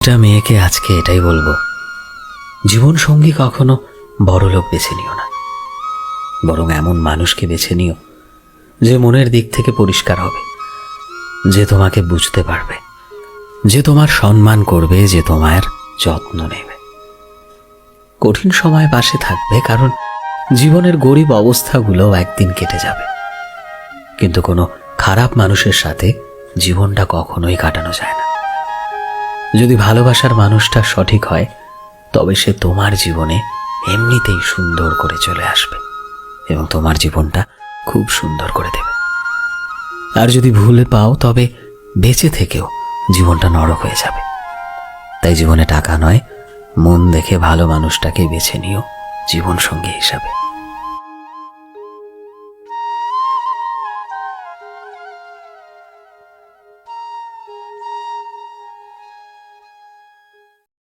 একটা মেয়েকে আজকে এটাই বলবো, জীবন সঙ্গী কখনো বড়লোক বেছে নিও না, বরং এমন মানুষকে বেছে নিও যে মনের দিক থেকে পরিষ্কার হবে, যে তোমাকে বুঝতে পারবে, যে তোমার সম্মান করবে, যে তোমার যত্ন নেবে, কঠিন সময় পাশে থাকবে। কারণ জীবনের গরিব অবস্থাগুলো একদিন কেটে যাবে, কিন্তু কোনো খারাপ মানুষের সাথে জীবনটা কখনোই কাটানো যায় না। যদি ভালোবাসার মানুষটা সঠিক হয়, তবে সে তোমার জীবনে এমনিতেই সুন্দর করে চলে আসবে এবং তোমার জীবনটা খুব সুন্দর করে দেবে। আর যদি ভুলে পাও, তবে বেঁচে থেকেও জীবনটা নরক হয়ে যাবে। তাই জীবনে টাকা নয়, মন দেখে ভালো মানুষটাকে বেছে নিও জীবন সঙ্গী হিসাবে।